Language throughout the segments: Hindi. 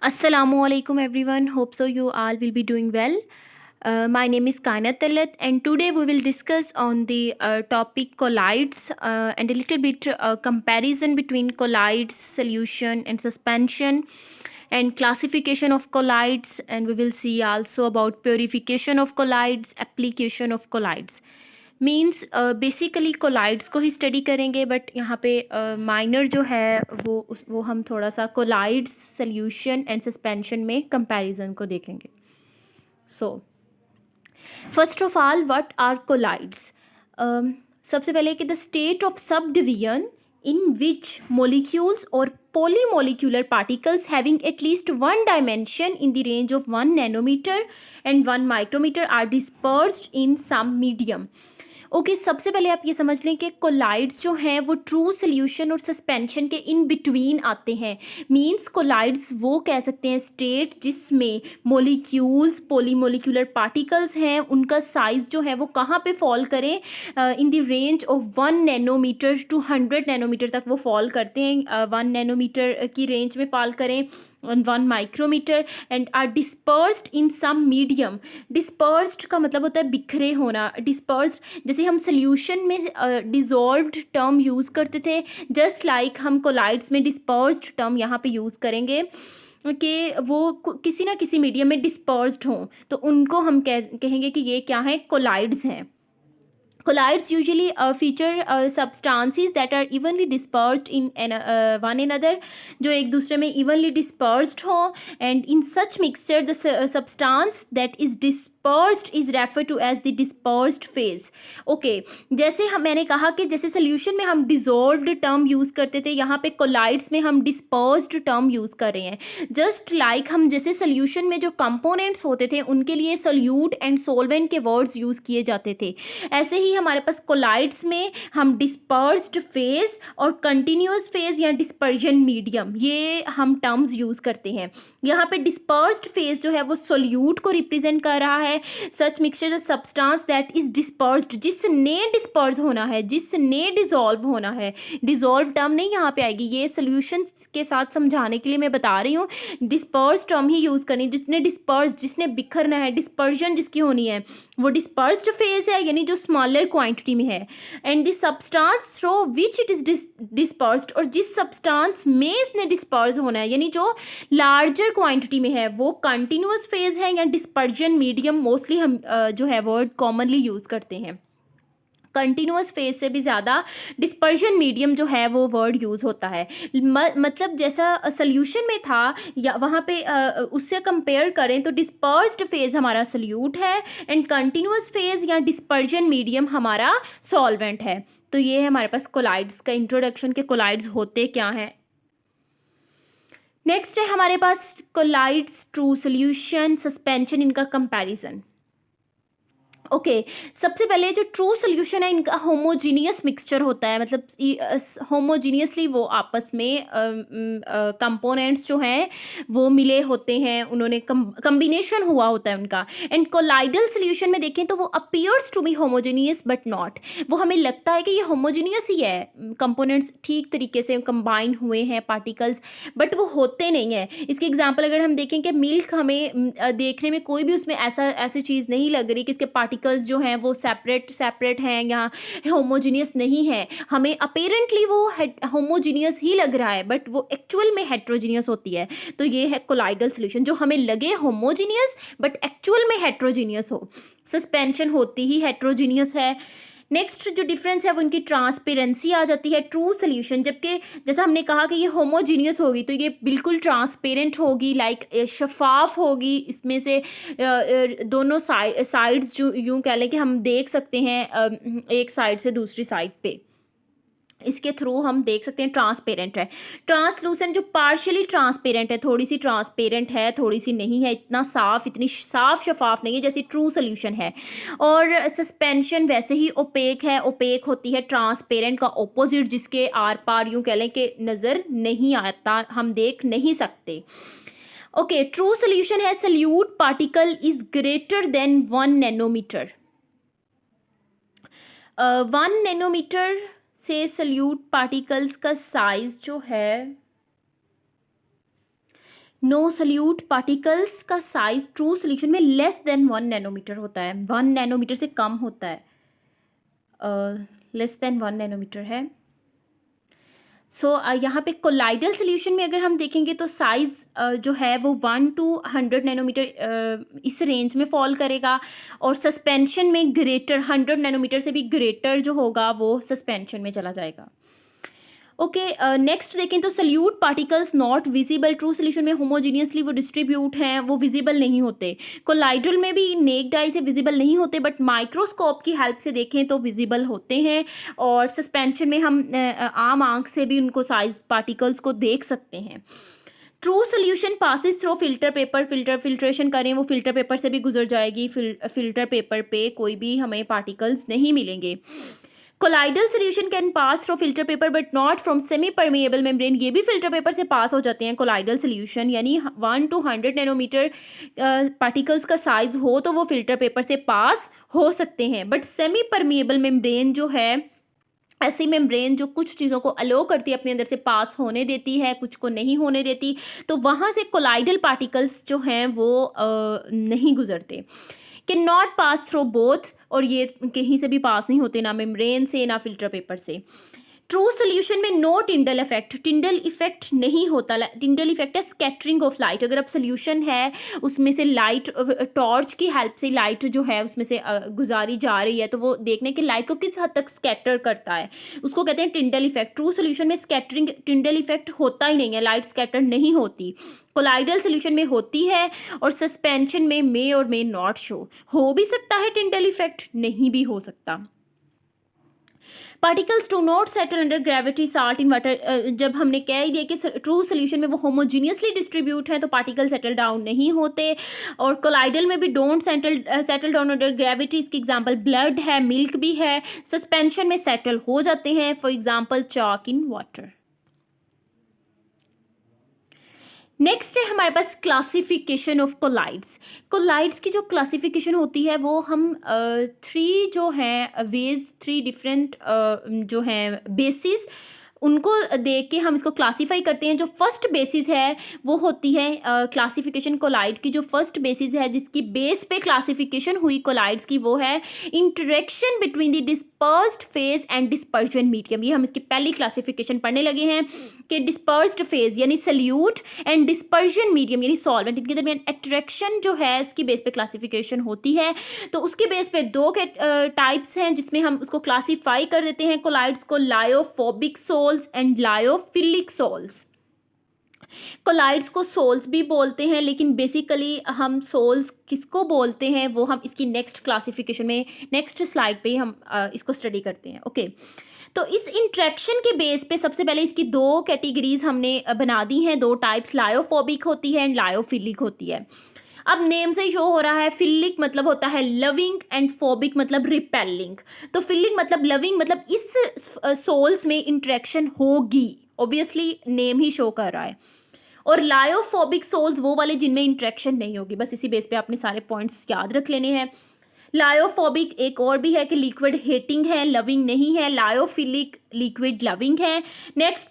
Assalamualaikum everyone. Hope so you all will be doing well. My name is Kainat Talat and today we will discuss on the topic colloids and a little bit comparison between colloids, solution and suspension and classification of colloids, and we will see also about purification of colloids, application of colloids. Means basically colloids को ही स्टडी करेंगे, बट यहाँ पे माइनर जो है वो हम थोड़ा सा कोलाइड्स सोल्यूशन एंड सस्पेंशन में कंपैरिजन को देखेंगे. So first of all what are colloids. सबसे पहले कि the state of sub division in which molecules or polymolecular particles having at least one dimension in the range of 1 nanometer and 1 micrometer are dispersed in some medium. Okay सबसे पहले आप ये समझ लें कि कोलाइड्स जो हैं वो ट्रू सोल्यूशन और सस्पेंशन के इन बिटवीन आते हैं. मींस कोलाइड्स वो कह सकते हैं स्टेट जिसमें मोलिक्यूल्स पॉलीमोलिकुलर पार्टिकल्स हैं, उनका साइज जो है वो कहाँ पे फॉल करें, in the range of 1 nanometer to 100 nanometer तक वो फॉल करते हैं. 1 नैनोमीटर की रेंज में फॉल करें, 1 micrometer, and are dispersed in some medium. Dispersed का मतलब होता है बिखरे होना. डिस्पर्स्ड जैसे हम सोल्यूशन में डिजॉल्व्ड टर्म यूज़ करते थे, जस्ट लाइक हम कोलाइड्स में डिस्पर्स्ड टर्म यहाँ पे यूज़ करेंगे कि वो किसी ना किसी मीडियम में डिस्पर्स्ड हों, तो उनको हम कहेंगे कि ये क्या है, कोलाइड्स हैं. Colloids usually feature substances that are evenly dispersed in one another, जो एक दूसरे में evenly dispersed हो, and in such mixture the substance that is dispersed is referred to as the dispersed phase. Okay, जैसे मैंने कहा कि जैसे solution में हम dissolved term यूज़ करते थे, यहाँ पे colloids में हम dispersed term यूज़ कर रहे हैं. Just like हम जैसे solution में जो components होते थे उनके लिए solute and solvent के words यूज़ किए जाते थे, ऐसे ही हमारे पास कोलाइड्स में हम डिस्पर्स्ड फेज और कंटिन्यूस फेज या डिस्पर्जन मीडियम, ये हम टर्म्स यूज़ करते हैं. यहाँ पे डिस्पर्स्ड फेज जो है वो सोल्यूट को रिप्रेजेंट कर रहा है. Such mixture substance that is dispersed, जिसने डिस्पर्स होना है, जिसने डिजॉल्व होना है. डिजॉल्व टर्म नहीं यहाँ पे आएगी, ये सोल्यूशन के साथ समझाने के लिए मैं बता रही हूँ. डिस्पर्स टर्म ही यूज़ करनी, जिसने डिस्पर्स, जिसने बिखरना है. डिस्पर्जन जिसकी होनी है वो डिस्पर्स्ड फेज है, यानी जो स्मॉलर क्वांटिटी में है. And this substance through which it is dispersed, और जिस सब्सटेंस में इसने डिस्पर्स होना है यानी जो लार्जर क्वांटिटी में है, वो कंटिन्यूस फेज है या डिस्पर्जन मीडियम. मोस्टली हम जो है वर्ड कॉमनली यूज़ करते हैं. कंटिन्यूस फेज से भी ज़्यादा डिस्पर्जन मीडियम जो है वो वर्ड यूज़ होता है. मतलब जैसा सोल्यूशन में था या वहाँ पे उससे कंपेयर करें तो डिस्पर्स्ड फेज हमारा सोल्यूट है एंड कंटिन्यूस फेज या डिस्पर्जन मीडियम हमारा सॉल्वेंट है. तो ये है हमारे पास कोलाइड्स का इंट्रोडक्शन के कोलाइड्स होते क्या हैं. नेक्स्ट है हमारे पास कोलाइड्स ट्रू सोल्यूशन सस्पेंशन, इनका कंपैरिजन. ओके सबसे पहले जो ट्रू सोल्यूशन है इनका होमोजीनियस मिक्सचर होता है, मतलब होमोजीनियसली वो आपस में कंपोनेंट्स जो हैं वो मिले होते हैं, उन्होंने कम्बिनेशन हुआ होता है उनका. एंड कोलाइडल सोल्यूशन में देखें तो वो appears to be homogeneous but not. वो हमें लगता है कि ये होमोजीनियस ही है, कंपोनेंट्स ठीक तरीके से कंबाइन हुए हैं पार्टिकल्स, बट वो होते नहीं हैं. इसके एग्जाम्पल अगर हम देखें कि मिल्क हमें देखने में कोई भी उसमें ऐसी चीज़ नहीं लग रही कि इसके पार्टिकल्स जो हैं वो सेपरेट हैं या होमोजीनियस नहीं है. हमें अपेरेंटली वो होमोजीनियस ही लग रहा है, बट वो एक्चुअल में हेट्रोजीनियस होती है. तो ये है कोलाइडल सोल्यूशन, जो हमें लगे होमोजीनियस बट एक्चुअल में हेट्रोजीनियस हो. सस्पेंशन होती ही हेट्रोजीनियस है. नेक्स्ट जो डिफरेंस है वो इनकी ट्रांसपेरेंसी आ जाती है. ट्रू सोल्यूशन जबकि जैसा हमने कहा कि ये होमोजीनियस होगी तो ये बिल्कुल ट्रांसपेरेंट होगी, लाइक शफाफ होगी. इसमें से दोनों साइड्स जो यूँ कह लें कि हम देख सकते हैं एक साइड से दूसरी साइड पे, इसके थ्रू हम देख सकते हैं ट्रांसपेरेंट है. ट्रांसलूसेंट जो पार्शियली ट्रांसपेरेंट है, थोड़ी सी ट्रांसपेरेंट है, थोड़ी सी नहीं है, इतना साफ, इतनी साफ शफाफ नहीं है जैसे ट्रू सोल्यूशन है. और सस्पेंशन वैसे ही ओपेक है. ओपेक होती है ट्रांसपेरेंट का ऑपोजिट, जिसके आर पार यूँ कह लें कि नज़र नहीं आता, हम देख नहीं सकते. ओके ट्रू सोल्यूशन है solute particle is greater than 1 nanometer. 1 nanometer से सोल्यूट पार्टिकल्स का साइज जो है नो सल्यूट पार्टिकल्स का साइज ट्रू सोल्यूशन में लेस देन 1 नैनोमीटर होता है, 1 नैनोमीटर से कम होता है, लेस देन 1 नैनोमीटर है। सो यहाँ पे कोलाइडल सोल्यूशन में अगर हम देखेंगे तो साइज़ जो है वो 1 to 100 नैनोमीटर इस रेंज में फॉल करेगा, और सस्पेंशन में ग्रेटर 100 नैनोमीटर से भी ग्रेटर जो होगा वो सस्पेंशन में चला जाएगा। ओके, नेक्स्ट देखें तो salute particles not visible, true solution में होमोजीनियसली वो डिस्ट्रीब्यूट हैं, वो विजिबल नहीं होते। कोलाइडल में भी नेक्ड आई से विजिबल नहीं होते, बट माइक्रोस्कोप की हेल्प से देखें तो विजिबल होते हैं, और सस्पेंशन में हम आम आंख से भी उनको साइज पार्टिकल्स को देख सकते हैं। True solution passes through filter paper, filtration करें वो फिल्टर पेपर से भी गुजर जाएगी, फिल्टर पेपर पे कोई भी हमें पार्टिकल्स नहीं मिलेंगे। Colloidal solution can pass through filter paper but not from semi permeable membrane, ये भी फिल्टर पेपर से पास हो जाते हैं कोलाइडल सोल्यूशन, यानी 1 to 100 नैनोमीटर पार्टिकल्स का साइज हो तो वो फिल्टर पेपर से पास हो सकते हैं। बट सेमी परमेएबल मेम्ब्रेन जो है, ऐसी मेम्ब्रेन जो कुछ चीज़ों को अलो करती है अपने अंदर से पास होने देती है, कुछ को नहीं होने देती, तो वहाँ से कोलाइडल पार्टिकल्स जो हैं वो नहीं गुजरते। Can not pass through both, और ये कहीं से भी पास नहीं होते, ना मेम्ब्रेन से ना फिल्टर पेपर से। ट्रू सोल्यूशन में no Tyndall effect, Tyndall effect नहीं होता। टिंडल इफेक्ट है स्कैटरिंग ऑफ लाइट, अगर अब सोल्यूशन है उसमें से लाइट टॉर्च की हेल्प से लाइट जो है उसमें से गुजारी जा रही है, तो वो देखने की लाइट को किस हद तक स्कैटर करता है, उसको कहते हैं टिंडल इफेक्ट। ट्रू सोल्यूशन में स्कैटरिंग टिंडल इफेक्ट होता ही नहीं है, लाइट स्कैटर नहीं होती। कोलाइडल सोल्यूशन में होती है, और सस्पेंशन में मे और मे नॉट शो, हो भी सकता है टिंडल इफेक्ट, नहीं भी हो सकता। Particles do not settle under gravity salt in water, जब हमने कह ही दिया कि ट्रू सोल्यूशन में वो होमोजीनियसली डिस्ट्रीब्यूट है तो पार्टिकल सेटल डाउन नहीं होते, और कोलाइडल में भी don't settle down under gravity, इसकी एग्जांपल ब्लड है, मिल्क भी है। सस्पेंशन में सेटल हो जाते हैं, for example chalk in water. Next है हमारे पास क्लासिफिकेशन ऑफ कोलाइड्स। कोलाइड्स की जो क्लासिफिकेशन होती है वो हम 3 जो हैं वेज, 3 डिफरेंट जो हैं बेसिस, उनको देख के हम इसको क्लासीफाई करते हैं। जो फर्स्ट बेसिस है वो होती है क्लासिफिकेशन कोलाइड की, जो फर्स्ट बेसिस है जिसकी बेस पे क्लासिफिकेशन हुई कोलाइड्स की, वो है interaction between the dispersed phase and dispersion medium. ये हम इसकी पहली क्लासिफिकेशन पढ़ने लगे हैं कि डिस्पर्स्ड फेज यानी सल्यूट एंड डिस्पर्जन मीडियम यानी सॉल्वेंट, इनके दरमियान अट्रैक्शन जो है उसकी बेस पे क्लासिफिकेशन होती है। तो उसके बेस पे 2 के टाइप्स हैं जिसमें हम उसको क्लासीफाई कर देते हैं कोलाइड्स को, lyophobic sols and lyophilic sols. Colloids को सोल्स भी बोलते हैं, लेकिन बेसिकली हम सोल्स किसको बोलते हैं वो हम इसकी नेक्स्ट क्लासिफिकेशन में, नेक्स्ट स्लाइड पे हम इसको स्टडी करते हैं। ओके, तो इस इंट्रैक्शन के बेस पे सबसे पहले इसकी 2 कैटेगरीज हमने बना दी हैं, 2 टाइप्स, लायोफोबिक होती है एंड लायोफिलिक होती है। अब नेम से ही शो हो रहा है, फिलिक मतलब होता है लविंग एंड फोबिक मतलब रिपेलिंग। तो फिलिक मतलब लविंग, मतलब इस सोल्स में इंट्रैक्शन होगी, ऑब्वियसली नेम ही शो कर रहा है। और लायोफोबिक सोल्स वो वाले जिनमें इंट्रैक्शन नहीं होगी, बस इसी बेस पे आपने सारे पॉइंट्स याद रख लेने हैं। लायोफोबिक एक और भी है कि लिक्विड हेटिंग है, लविंग नहीं है। लायोफिलिक लिक्विड लविंग है। नेक्स्ट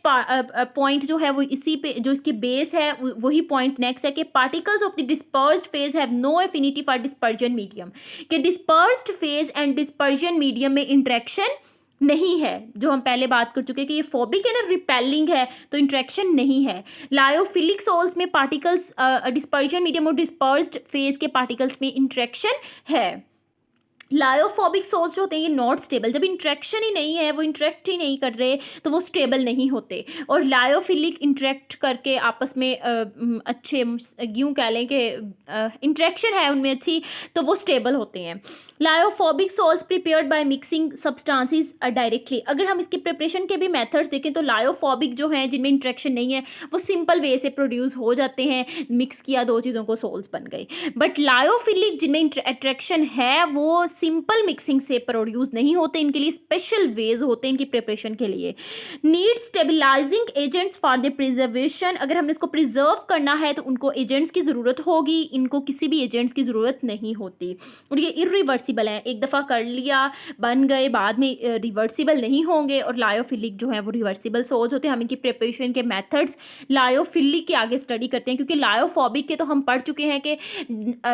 पॉइंट जो है वो इसी पे, जो इसकी बेस है वही पॉइंट नेक्स्ट है कि particles of the dispersed phase have no affinity for dispersion medium, कि dispersed phase and dispersion medium में इंट्रैक्शन नहीं है, जो हम पहले बात कर चुके हैं कि ये फोबिक है ना, रिपेलिंग है, तो इंट्रैक्शन नहीं है। लायोफिलिक सोल्स में पार्टिकल्स डिस्पर्जन मीडियम और डिस्पर्स्ड फेज के पार्टिकल्स में इंट्रैक्शन है। लायोफोबिक सोल्स जो होते हैं ये नॉट स्टेबल, जब इंट्रैक्शन ही नहीं है, वो इंट्रैक्ट ही नहीं कर रहे तो वो स्टेबल नहीं होते। और लायोफिलिक इंट्रैक्ट करके आपस में अच्छे, यूँ कह लें कि इंट्रैक्शन है उनमें अच्छी, तो वो स्टेबल होते हैं। Lyophobic sols prepared by mixing substances directly. अगर हम इसकी प्रिपरेशन के भी मेथड्स देखें तो लायोफोबिक जो हैं जिनमें इंट्रैक्शन नहीं है वो सिंपल वे से प्रोड्यूस हो जाते हैं, मिक्स किया 2 चीज़ों को सोल्स बन गए। बट लायोफिलिक जिनमें अट्रैक्शन है वो सिंपल मिक्सिंग से प्रोड्यूस नहीं होते, इनके लिए स्पेशल वेज होते हैं इनकी प्रिपरेशन के लिए। Need stabilising agents for the preservation, अगर हमने इसको प्रिजर्व करना है तो उनको एजेंट्स की ज़रूरत होगी, इनको किसी भी एजेंट्स की ज़रूरत नहीं होती, और ये इरिवर्सिबल हैं, एक दफ़ा कर लिया बन गए, बाद में रिवर्सिबल नहीं होंगे। और लायोफिलिक जो है वो रिवर्सिबल सोल्स होते हैं। हम इनकी प्रिपरेशन के मेथड्स लायोफिलिक के आगे स्टडी करते हैं, क्योंकि लायोफोबिक के तो हम पढ़ चुके हैं कि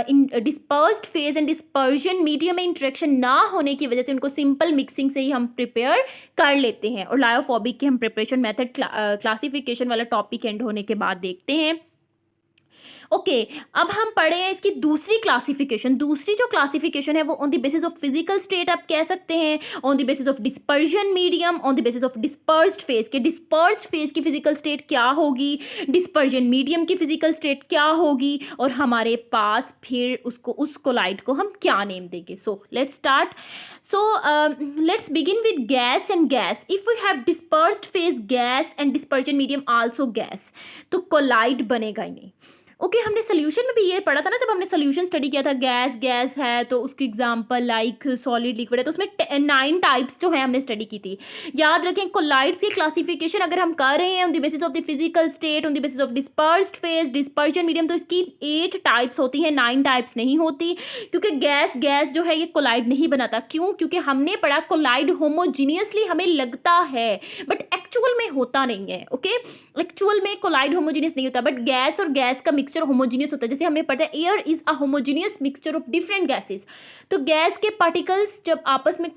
इन dispersed phase and dispersion medium में इंटरेक्शन ना होने की वजह से उनको सिंपल मिक्सिंग से ही हम प्रिपेयर कर लेते हैं। और लायोफोबिक के हम प्रिपरेशन मेथड क्लासिफिकेशन वाला टॉपिक एंड होने के बाद देखते हैं। ओके, अब हम पढ़े हैं इसकी दूसरी क्लासिफिकेशन। दूसरी जो क्लासिफिकेशन है वो on the basis of physical state आप कह सकते हैं, on the basis of dispersion medium, on the basis of dispersed phase के डिस्पर्स्ड फेज की फिजिकल स्टेट क्या होगी, डिस्पर्जन मीडियम की फिजिकल स्टेट क्या होगी, और हमारे पास फिर उसको उस कोलाइड को हम क्या नेम देंगे। So let's start. So let's begin with gas and gas. If we have dispersed phase gas and dispersion medium also gas, तो कोलाइड बनेगा ही नहीं। ओके, हमने सोल्यूशन में भी ये पढ़ा था ना, जब हमने सोल्यूशन स्टडी किया था, गैस गैस है तो उसकी एग्जांपल लाइक सॉलिड लिक्विड है, तो उसमें 9 टाइप्स जो है हमने स्टडी की थी। याद रखें, कोलाइड्स की क्लासिफिकेशन अगर हम कर रहे हैं on the basis of the physical state, on the basis of dispersed phase, dispersion medium, तो इसकी 8 टाइप्स होती हैं, 9 टाइप्स नहीं होती, क्योंकि गैस गैस जो है ये कोलाइड नहीं बनाता। क्यों? क्योंकि हमने पढ़ा कोलाइड होमोजीनियसली हमें लगता है, बट एक्चुअल में होता नहीं है। ओके, एक्चुअल में कोलाइड होमोजीनियस नहीं होता, बट गैस और गैस का मिक्सचर होमोजीनियस होता है। जैसे हमने पढ़ा है air is a homogeneous mixture of different gases, तो गैस के पार्टिकल्स जब आपस में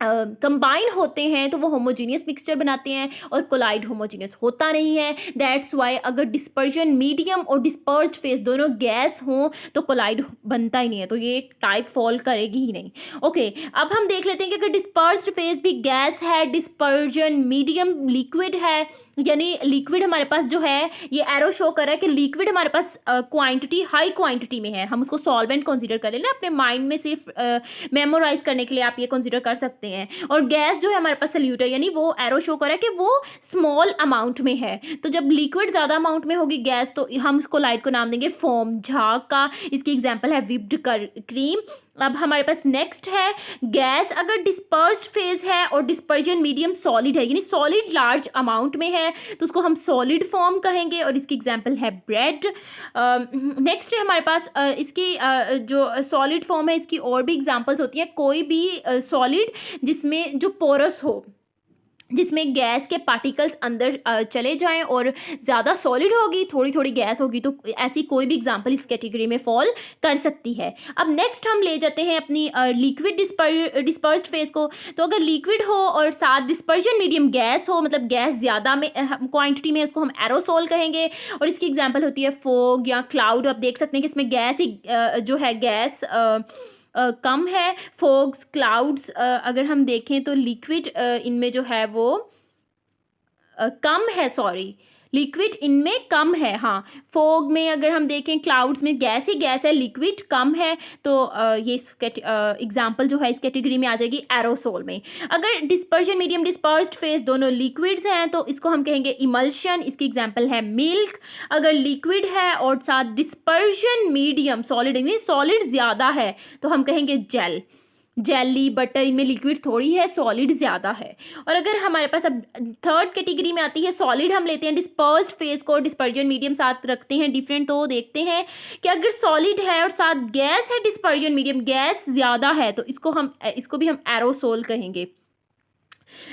कंबाइन होते हैं तो वो होमोजीनियस मिक्सचर बनाते हैं, और कोलाइड होमोजीनियस होता नहीं है। दैट्स वाई अगर डिस्पर्जन मीडियम और डिस्पर्स्ड फेज दोनों गैस हों तो कोलाइड बनता ही नहीं है, तो ये टाइप फॉल करेगी ही नहीं। ओके, अब हम देख लेते हैं कि अगर डिस्पर्स्ड फेज भी गैस है, डिस्पर्जन मीडियम लिक्विड है, यानी लिक्विड हमारे पास जो है ये एरो शो कर रहा है कि लिक्विड हमारे पास क्वांटिटी हाई क्वांटिटी में है, हम उसको सॉल्वेंट कंसीडर कर लेना, अपने माइंड में सिर्फ मेमोराइज करने के लिए आप ये कंसीडर कर सकते हैं। और गैस जो है हमारे पास सल्यूट है, यानी वो एरो शो कर रहा है कि वो स्मॉल अमाउंट में है। तो जब लिक्विड ज़्यादा अमाउंट में होगी गैस, तो हम उसको लाइट को नाम देंगे फोम, झाग का। इसकी एग्जाम्पल है विप्ड क्रीम। अब हमारे पास नेक्स्ट है गैस अगर डिस्पर्स्ड फेज है और डिस्पर्जन मीडियम सॉलिड है, यानी सॉलिड लार्ज अमाउंट में है, तो उसको हम सॉलिड फॉर्म कहेंगे, और इसकी एग्जांपल है ब्रेड। नेक्स्ट है हमारे पास इसकी जो सॉलिड फॉर्म है इसकी और भी एग्जांपल्स होती हैं, कोई भी सॉलिड जिसमें जो पोरस हो, जिसमें गैस के पार्टिकल्स अंदर चले जाएं और ज़्यादा सॉलिड होगी, थोड़ी थोड़ी गैस होगी, तो ऐसी कोई भी एग्जांपल इस कैटेगरी में फॉल कर सकती है। अब नेक्स्ट हम ले जाते हैं अपनी लिक्विड डिस्पर्स्ड फेज को। तो अगर लिक्विड हो और साथ डिस्पर्जन मीडियम गैस हो, मतलब गैस ज़्यादा में क्वांटिटी में, उसको हम एरोसोल कहेंगे, और इसकी एग्जाम्पल होती है फोग या क्लाउड। आप देख सकते हैं कि इसमें गैस ही जो है गैस कम है। फोग्स, क्लाउड्स अगर हम देखें तो लिक्विड इनमें जो है वो कम है, सॉरी लिक्विड इनमें कम है। हाँ, फोग में अगर हम देखें, क्लाउड्स में गैस ही गैस है, लिक्विड कम है, तो ये एग्जाम्पल जो है इस कैटेगरी में आ जाएगी एरोसोल में। अगर डिस्पर्जन मीडियम डिस्पर्स्ड फेज दोनों लिक्विड्स हैं तो इसको हम कहेंगे इमल्शन, इसकी एग्जाम्पल है मिल्क। अगर लिक्विड है और साथ डिस्पर्जन मीडियम सॉलिड, यानी सॉलिड ज़्यादा है, तो हम कहेंगे जेल, जेली, बटर, इनमें लिक्विड थोड़ी है, सॉलिड ज़्यादा है। और अगर हमारे पास अब थर्ड कैटेगरी में आती है सॉलिड, हम लेते हैं डिस्पर्स्ड फेज को, डिस्पर्जन मीडियम साथ रखते हैं डिफरेंट, तो देखते हैं कि अगर सॉलिड है और साथ गैस है, डिस्पर्जन मीडियम गैस ज़्यादा है, तो इसको भी हम एरोसोल कहेंगे।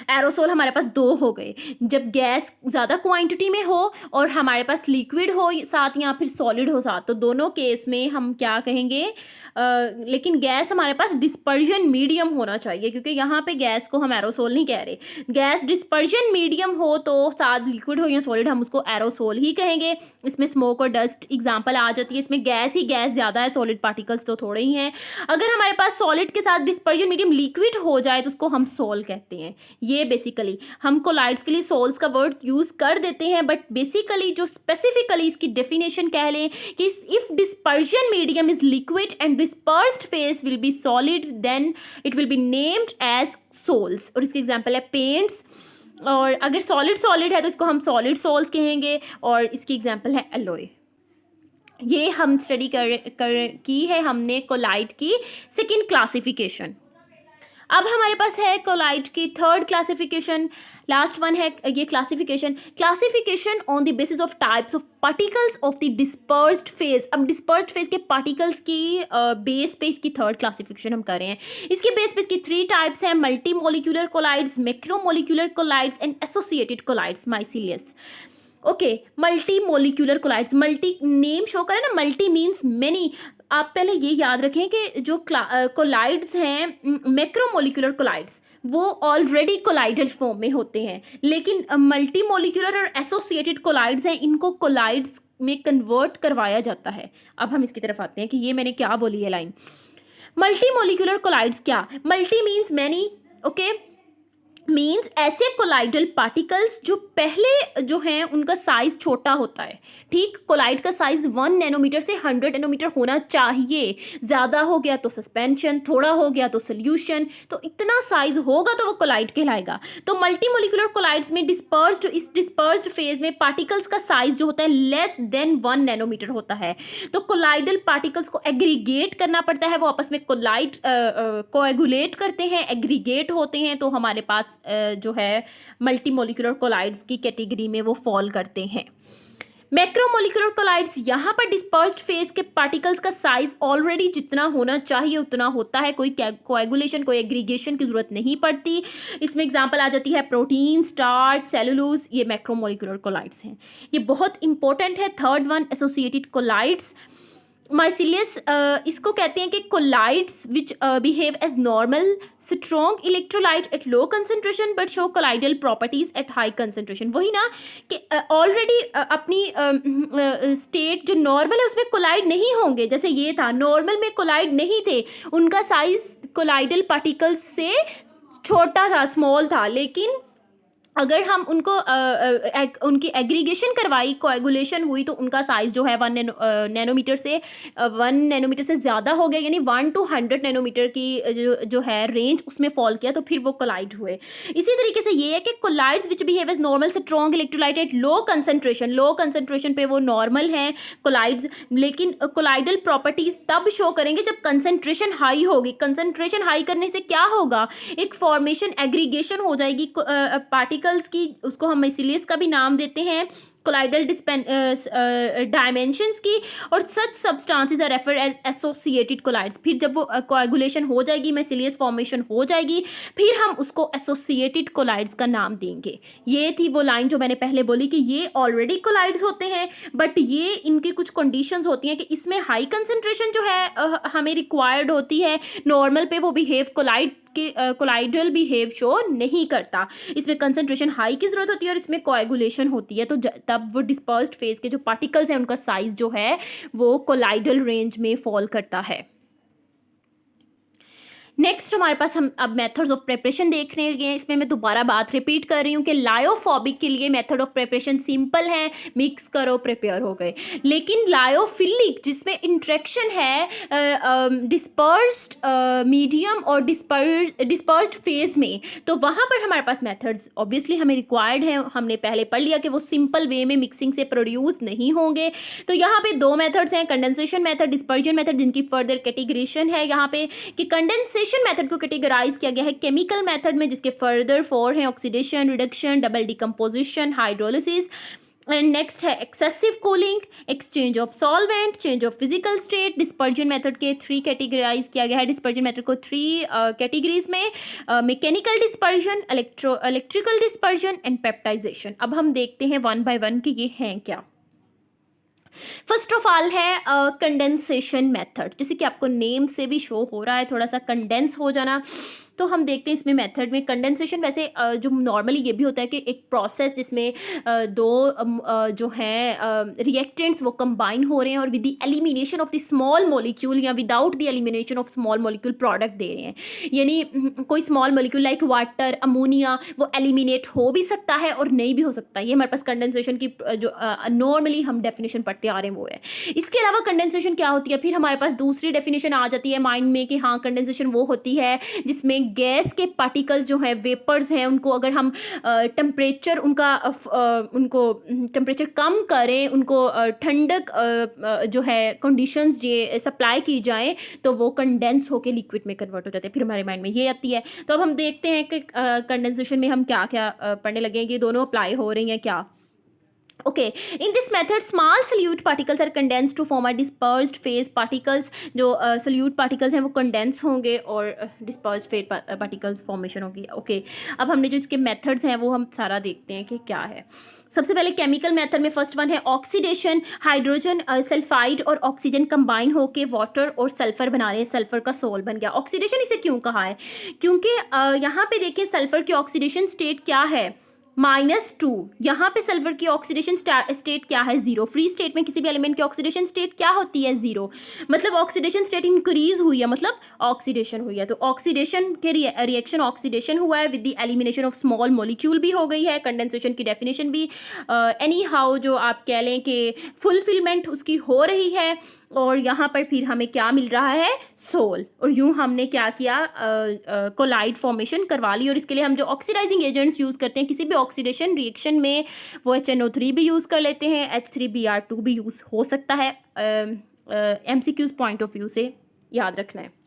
एरोसोल हमारे पास 2 हो गए, जब गैस ज़्यादा क्वांटिटी में हो और हमारे पास लिक्विड हो साथ या फिर सॉलिड हो साथ, तो दोनों केस में हम क्या कहेंगे, लेकिन गैस हमारे पास डिस्पर्जन मीडियम होना चाहिए, क्योंकि यहाँ पे गैस को हम एरोसोल नहीं कह रहे। गैस डिस्पर्जन मीडियम हो तो साथ लिक्विड हो या सॉलिड, हम उसको एरोसोल ही कहेंगे। इसमें स्मोक और डस्ट एग्जांपल आ जाती है, इसमें गैस ही गैस ज़्यादा है, सॉलिड पार्टिकल्स तो थोड़े ही हैं। अगर हमारे पास सॉलिड के साथ डिस्पर्जन मीडियम लिक्विड हो जाए तो उसको हम सोल कहते हैं। ये बेसिकली हम कोलाइड्स के लिए सोल्स का वर्ड यूज़ कर देते हैं, बट बेसिकली जो स्पेसिफिकली इसकी डेफिनेशन कह लें कि if dispersion medium is liquid and dispersed phase will be solid, then it will be named as sols, और इसके एग्जांपल है पेंट्स। और अगर सॉलिड है तो इसको हम सॉलिड सोल्स कहेंगे, और इसकी एग्जांपल है एलोय। ये हम स्टडी की है हमने कोलाइड की सेकंड क्लासिफिकेशन। अब हमारे पास है कोलाइड की थर्ड क्लासिफिकेशन, लास्ट वन है ये classification on the basis of types of particles of the dispersed phase. अब डिस्पर्स्ड फेज के पार्टिकल्स की बेस पे इसकी थर्ड क्लासिफिकेशन हम कर रहे हैं। इसके बेस पे इसकी 3 टाइप्स हैं, multi molecular colloids, macromolecular colloids and associated colloids micelles. Okay, multi molecular colloids, multi name show करे ना, मल्टी मीन्स मेनी। आप पहले ये याद रखें कि जो कोलाइड्स हैं मैक्रोमोलिकुलर कोलाइड्स वो ऑलरेडी कोलाइडल फॉर्म में होते हैं, लेकिन मल्टी मोलिकुलर और एसोसिएटेड कोलाइड्स हैं, इनको कोलाइड्स में कन्वर्ट करवाया जाता है। अब हम इसकी तरफ आते हैं कि ये मैंने क्या बोली है लाइन। मल्टी मोलिकुलर कोलाइड्स क्या, multi means many, okay, means ऐसे कोलाइडल पार्टिकल्स जो पहले जो हैं उनका साइज छोटा होता है। ठीक, कोलाइड का साइज 1 नैनोमीटर से 100 नैनोमीटर होना चाहिए। ज़्यादा हो गया तो सस्पेंशन, थोड़ा हो गया तो सोल्यूशन, तो इतना साइज होगा तो वो कोलाइड कहलाएगा। तो मल्टीमोलिकुलर कोलाइड्स में इस डिस्पर्स्ड फेज में पार्टिकल्स का साइज जो होता है लेस देन 1 नैनोमीटर होता है। तो कोलाइडल पार्टिकल्स को एग्रीगेट करना पड़ता है, वो आपस में कोएगुलेट करते हैं, एग्रीगेट होते हैं, तो हमारे पास जो है मल्टीमोलिकुलर कोलाइड्स की कैटेगरी में वो फॉल करते हैं। मैक्रोमोलिकुलर कोलाइड्स, यहाँ पर डिस्पर्स्ड फेज के पार्टिकल्स का साइज ऑलरेडी जितना होना चाहिए उतना होता है, कोई कोएगुलेशन, कोई एग्रीगेशन की जरूरत नहीं पड़ती। इसमें एग्जांपल आ जाती है प्रोटीन, स्टार्च, सेलुलोज, ये मैक्रोमोलिकुलर कोलाइड्स हैं। ये बहुत इंपॉर्टेंट है। Third one associated colloids micelles, इसको कहते हैं कि colloids which behave as normal strong electrolyte at low concentration but show colloidal properties at high concentration. वही ना कि ऑलरेडी अपनी स्टेट जो नॉर्मल है उसमें कोलाइड नहीं होंगे, जैसे ये था नॉर्मल में कोलाइड नहीं थे, उनका साइज कोलाइडल पार्टिकल्स से छोटा था, स्मॉल था, लेकिन अगर हम उनको उनकी एग्रीगेशन करवाई, कोएगुलेशन हुई, तो उनका साइज़ जो है 1 नैनोमीटर से ज़्यादा हो गया, यानी 1 to 100 नैनोमीटर की जो है रेंज उसमें फॉल किया, तो फिर वो कोलाइड हुए। इसी तरीके से ये है कि colloids which behave as normal strong electrolyte at low concentration पे वो नॉर्मल हैं कोलाइड्स, लेकिन कोलाइडल प्रॉपर्टीज तब शो करेंगे जब कंसंट्रेशन हाई होगी। कंसंट्रेशन हाई करने से क्या होगा, एक फॉर्मेशन, एग्रीगेशन हो जाएगी पार्टिकल्स की, उसको हम माइसिलियस का भी नाम देते हैं, कोलाइडल डायमेंशंस की, और such substances are referred as associated colloids. फिर जब वो कोएगुलेशन हो जाएगी, माइसिलियस फॉर्मेशन हो जाएगी, फिर हम उसको एसोसिएटेड कोलाइड्स का नाम देंगे। ये थी वो लाइन जो मैंने पहले बोली कि ये ऑलरेडी कोलाइड्स होते हैं, बट ये इनकी कुछ कंडीशंस होती हैं कि इसमें हाई कंसंट्रेशन जो है हमें रिक्वायर्ड होती है, नॉर्मल पे वो बिहेव कोलाइडल बिहेव शो नहीं करता, इसमें कंसंट्रेशन हाई की जरूरत होती है और इसमें कोएगुलेशन होती है, तो तब वो डिस्पर्स्ड फेज के जो पार्टिकल्स हैं उनका साइज जो है वो कोलाइडल रेंज में फॉल करता है। नेक्स्ट हमारे पास हम अब मेथड्स ऑफ प्रिपरेशन देख रहे हैं। इसमें मैं दोबारा बात रिपीट कर रही हूँ कि लायोफोबिक के लिए मेथड ऑफ प्रिपरेशन सिंपल है, मिक्स करो प्रिपेयर हो गए। लेकिन लायोफिलिक जिसमें इंट्रैक्शन है डिस्पर्स्ड मीडियम और डिस्पर्स्ड फेज में, तो वहाँ पर हमारे पास मेथड्स ऑब्वियसली हमें रिक्वायर्ड है। हमने पहले पढ़ लिया कि वो सिंपल वे में मिक्सिंग से प्रोड्यूस नहीं होंगे। तो यहाँ पे 2 मेथड्स हैं, कंडेंसेशन मेथड, डिस्पर्जन मेथड, जिनकी फर्दर कैटेगराइजेशन है यहाँ पे कि कंडेंसेशन मेथड को कैटेगराइज किया गया है केमिकल मेथड में, जिसके फर्दर 4 हैं, oxidation, reduction, double decomposition, hydrolysis. And next है excessive cooling, exchange of solvent, change of physical state. Dispersion method के 3 कैटेगराइज किया गया है, डिस्पर्जन मेथड को 3 कैटेगरीज में, mechanical dispersion, electrical dispersion and peptization. अब हम देखते हैं 1 by 1 कि ये हैं क्या। फर्स्ट ऑफ ऑल है कंडेंसेशन मेथड, जैसे कि आपको नेम से भी शो हो रहा है, थोड़ा सा कंडेंस हो जाना। तो हम देखते हैं इसमें मेथड में कंडेंसेशन, वैसे जो नॉर्मली ये भी होता है कि एक प्रोसेस जिसमें 2 जो हैं रिएक्टेंट्स वो कंबाइन हो रहे हैं और with the elimination of the small molecule या without the elimination of small molecule product दे रहे हैं। यानी कोई small molecule like water, ammonia, वो एलिमिनेट हो भी सकता है और नहीं भी हो सकता। ये हमारे पास कंडेंसेशन की जो नॉर्मली हम डेफिनेशन पढ़ते आ रहे हैं वो है। इसके अलावा कंडेंसेशन क्या होती है, फिर हमारे पास दूसरी डेफिनेशन आ जाती है माइंड में कि हाँ कंडेंसेशन वो होती है जिसमें हैं गैस के पार्टिकल्स जो हैं, वेपर्स हैं, उनको अगर हम टेम्परेचर उनको टेम्परेचर कम करें, उनको ठंडक जो है कंडीशंस ये सप्लाई की जाएँ, तो वो कंडेंस होकर लिक्विड में कन्वर्ट हो जाते हैं। फिर हमारे माइंड में ये आती है। तो अब हम देखते हैं कि कंडेंसेशन में हम क्या क्या पढ़ने लगे हैं, ये दोनों अप्लाई हो रही हैं क्या। Okay, in this method small solute particles are condensed to form a dispersed phase particles. जो solute particles हैं वो condense होंगे और dispersed phase particles formation होगी। Okay, अब हमने जो इसके methods हैं वो हम सारा देखते हैं कि क्या है। सबसे पहले केमिकल मेथड में फर्स्ट वन है ऑक्सीडेशन। हाइड्रोजन सल्फाइड और ऑक्सीजन कंबाइन होके वाटर और सल्फर बना रहे हैं, सल्फर का सोल बन गया। ऑक्सीडेशन इसे क्यों कहा है, क्योंकि यहाँ पे देखिए सल्फर की ऑक्सीडेशन स्टेट क्या है, -2। यहाँ पे सल्फर की ऑक्सीडेशन स्टेट क्या है, 0। फ्री स्टेट में किसी भी एलिमेंट की ऑक्सीडेशन स्टेट क्या होती है, 0। मतलब ऑक्सीडेशन स्टेट इंक्रीज हुई है, मतलब ऑक्सीडेशन हुई है। तो ऑक्सीडेशन के रिएक्शन ऑक्सीडेशन हुआ है with the elimination of small molecule भी हो गई है। कंडेंसेशन की डेफिनेशन भी एनी हाउ जो आप कह लें कि फुलफिलमेंट उसकी हो रही है। और यहाँ पर फिर हमें क्या मिल रहा है, सोल। और यूँ हमने क्या किया, कोलाइड फॉर्मेशन करवा ली। और इसके लिए हम जो ऑक्सीडाइजिंग एजेंट्स यूज़ करते हैं किसी भी ऑक्सीडेशन रिएक्शन में, वो HNO3 भी यूज़ कर लेते हैं, H3Br2 भी यूज़ हो सकता है। MCQs पॉइंट ऑफ व्यू से याद रखना है।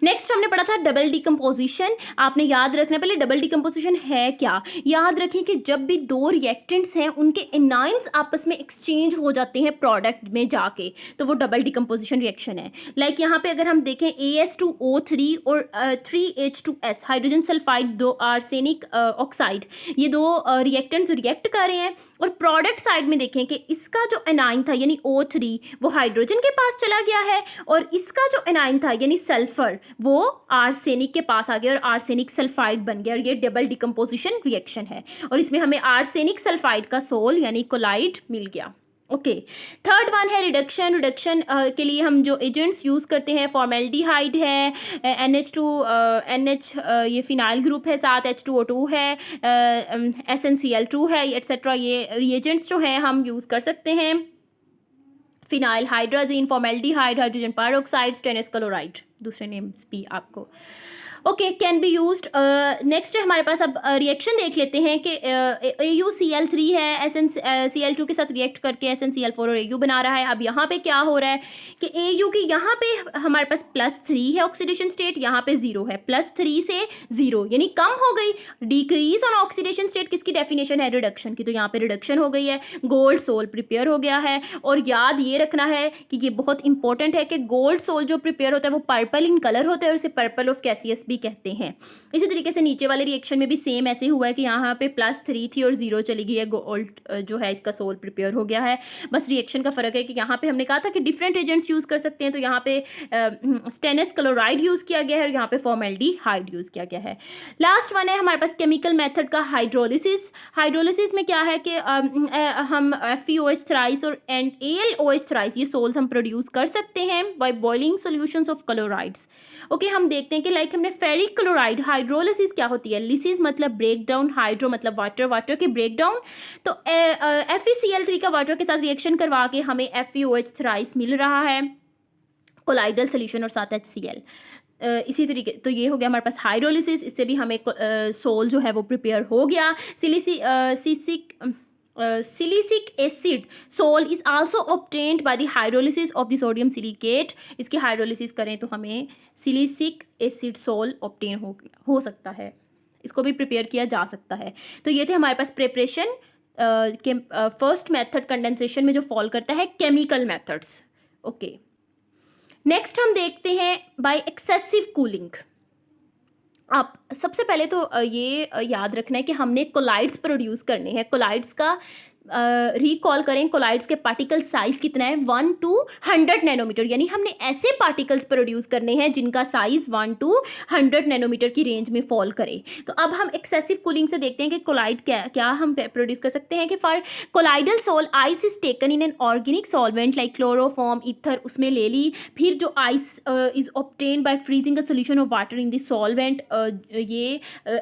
नेक्स्ट हमने पढ़ा था डबल डिकम्पोजिशन। आपने याद रखना है पहले डबल डिकम्पोजिशन है क्या। याद रखें कि जब भी दो रिएक्टेंट्स हैं उनके एनाइंस आपस में एक्सचेंज हो जाते हैं प्रोडक्ट में जाके, तो वो डबल डिकम्पोजिशन रिएक्शन है। लाइक यहाँ पे अगर हम देखें AS2O3 और 3H2S हाइड्रोजन सल्फाइड, दो आर्सेनिक ऑक्साइड, ये दो रिएक्टेंट्स रिएक्ट कर रहे हैं। और प्रोडक्ट साइड में देखें कि इसका जो एनाइन था यानी O3 वो हाइड्रोजन के पास चला गया है, और इसका जो एनाइन था यानी सल्फर वो आर्सेनिक के पास आ गया और आर्सेनिक सल्फाइड बन गया। और ये डबल डिकम्पोजिशन रिएक्शन है, और इसमें हमें आर्सेनिक सल्फाइड का सोल यानी कोलाइड मिल गया। ओके, थर्ड वन है रिडक्शन। रिडक्शन के लिए हम जो एजेंट्स यूज़ करते हैं, फॉर्मेल्डिहाइड है, NH2 NH ये फिनाइल ग्रुप है, साथ H2O2 है, SnCl2 है, एट्सेट्रा। ये रिएजेंट्स जो हैं हम यूज़ कर सकते हैं। Phenyl hydrazine, formaldehyde, hydrogen peroxide, stannous chloride, दूसरे नेम्स भी आपको okay can be used. Next है हमारे पास, अब रिएक्शन देख लेते हैं कि AuCl3 है, SnCl2 के साथ रिएक्ट करके SnCl4 और Au बना रहा है। अब यहाँ पे क्या हो रहा है कि Au की यहाँ पे हमारे पास +3 है ऑक्सीडेशन स्टेट, यहाँ पे 0 है। +3 से 0 यानी कम हो गई। डिक्रीज ऑन ऑक्सीडेशन स्टेट किसकी डेफिनेशन है, रिडक्शन की, तो यहाँ पे रिडक्शन हो गई है, गोल्ड सोल प्रिपेयर हो गया है। और याद ये रखना है कि ये बहुत इंपॉर्टेंट है कि गोल्ड सोल जो प्रिपेयर होता है वो पर्पल इन कलर होता है और उसे पर्पल ऑफ कैसियस भी कहते हैं। इसी तरीके से नीचे वाले रिएक्शन में भी सेम ऐसे हुआ है कि यहाँ पे +3 थी और 0 चली गई है, गोल्ड जो है इसका सोल प्रिपेयर हो गया है। बस रिएक्शन का फर्क है कि यहाँ पे हमने कहा था कि डिफरेंट एजेंट्स यूज कर सकते हैं, तो यहाँ पे स्टेनस क्लोराइड यूज किया गया है और यहाँ पे फॉर्मेल्डिहाइड यूज किया गया है। लास्ट वन है हमारे पास केमिकल मेथड का हाइड्रोलिसिस। हाइड्रोलिसिस में क्या है कि हम FeOH थ्राइस और AlOH थ्राइस ये सोल्स हम प्रोड्यूस कर सकते हैं by boiling solutions of chlorides. Okay, हम देखते हैं कि लाइक हमने फेरिक क्लोराइड, हाइड्रोलिसिस क्या होती है, लिसिस मतलब ब्रेक डाउन, हाइड्रो मतलब वाटर, वाटर के ब्रेक डाउन। तो FeCl3 का वाटर के साथ रिएक्शन करवा के हमें FeOH थ्राइस मिल रहा है, कोलाइडल सोल्यूशन और साथ HCl। इसी तरीके तो ये हो गया हमारे पास हाइड्रोलिसिस, इससे भी हमें सोल जो है वो प्रिपेयर हो गया। Silicic acid sol is also obtained by the hydrolysis of the sodium silicate. इसकी हाइड्रोलिसिस करें तो हमें सिलिसिक एसिड सोल ऑब्टेन हो सकता है, इसको भी प्रिपेयर किया जा सकता है। तो ये थे हमारे पास प्रिपरेशन के फर्स्ट मेथड कंडेंसेशन में जो फॉल करता है केमिकल मेथड्स। ओके, नेक्स्ट हम देखते हैं बाय एक्सेसिव कूलिंग। आप सबसे पहले तो ये याद रखना है कि हमने कोलाइड्स प्रोड्यूस करने हैं। कोलाइड्स का रिकॉल करें, कोलाइड्स के पार्टिकल साइज कितना है, 1 to 100 नैनोमीटर, यानी हमने ऐसे पार्टिकल्स प्रोड्यूस करने हैं जिनका साइज 1 to 100 नैनोमीटर की रेंज में फॉल करे। तो अब हम एक्सेसिव कूलिंग से देखते हैं कि कोलाइड क्या हम प्रोड्यूस कर सकते हैं। कि for colloidal sol ice is taken in an organic solvent like chloroform, ether, उसमें ले ली। फिर जो ice is obtain by freezing a solution of water in the solvent. ये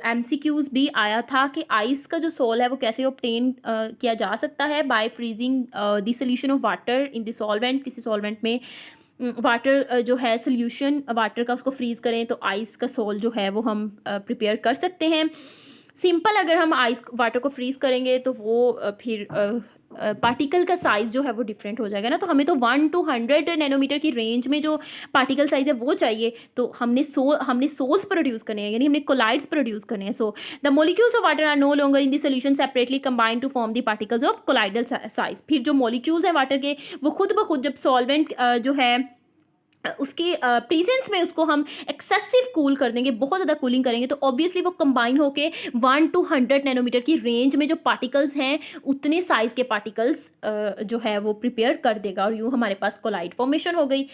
MCQs भी आया था कि आइस का जो सोल है वो कैसे ऑब्टेन किया जा सकता है by freezing the solution of water in the solvent, किसी सॉल्वेंट में वाटर जो है सोल्यूशन वाटर का उसको फ्रीज़ करें तो आइस का सोल जो है वो हम प्रिपेयर कर सकते हैं। सिंपल अगर हम आइस वाटर को फ्रीज़ करेंगे तो वो फिर पार्टिकल का साइज़ जो है वो डिफरेंट हो जाएगा ना, तो हमें तो 1 to 100 नैनोमीटर की रेंज में जो पार्टिकल साइज़ है वो चाहिए। तो हमने सोल्स प्रोड्यूस करने हैं, यानी हमने कोलाइड्स प्रोड्यूस करने हैं। So the molecules of water are no longer in the solution separately combined to form the particles of colloidal size. फिर जो मोलिक्यूल्स हैं वाटर के वो खुद ब खुद जब सॉल्वेंट जो है उसके प्रेजेंस में उसको हम एक्सेसिव कूल कर देंगे, बहुत ज़्यादा कूलिंग करेंगे, तो ऑब्वियसली वो कंबाइन होके 1 to 100 नैनोमीटर की रेंज में जो पार्टिकल्स हैं उतने साइज़ के पार्टिकल्स जो है वो प्रिपेयर कर देगा, और यूँ हमारे पास कोलाइड फॉर्मेशन हो गई।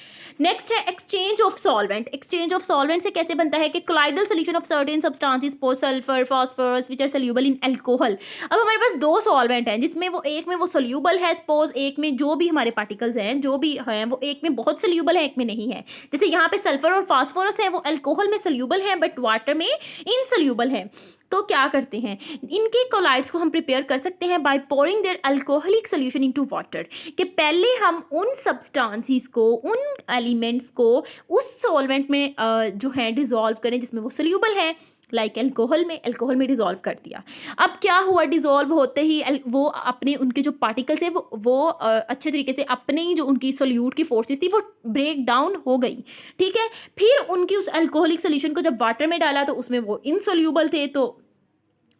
नेक्स्ट है exchange of solvent. Exchange of solvent से कैसे बनता है कि colloidal solution of certain substances pose sulphur phosphorus which are soluble in alcohol. अब हमारे पास दो सॉल्वेंट हैं जिसमें वो एक में वो सोल्यूबल है, सपोज एक में जो भी हमारे पार्टिकल्स हैं जो भी हैं वो एक में बहुत सोल्यूबल है एक में नहीं है। जैसे यहाँ पे सल्फर और फास्फोरस है वो अल्कोहल में सोल्यूबल है बट वाटर में इनसोल्यूबल है। तो क्या करते हैं, इनके कोलाइड्स को हम प्रिपेयर कर सकते हैं by pouring their alcoholic solution into water, कि पहले हम उन सब्सटेंसेस को उन एलिमेंट्स को उस सॉल्वेंट में जो है डिसॉल्व करें जिसमें वो सोल्यूबल है, लाइक अल्कोहल में डिसॉल्व कर दिया। अब क्या हुआ, डिसॉल्व होते ही वो अपने उनके जो पार्टिकल्स है वो अच्छे तरीके से अपने ही जो उनकी सोल्यूट की फोर्सेस थी वो ब्रेक डाउन हो गई। ठीक है, फिर उनकी उस अल्कोहलिक सोल्यूशन को जब वाटर में डाला तो उसमें वो इनसोल्यूबल थे, तो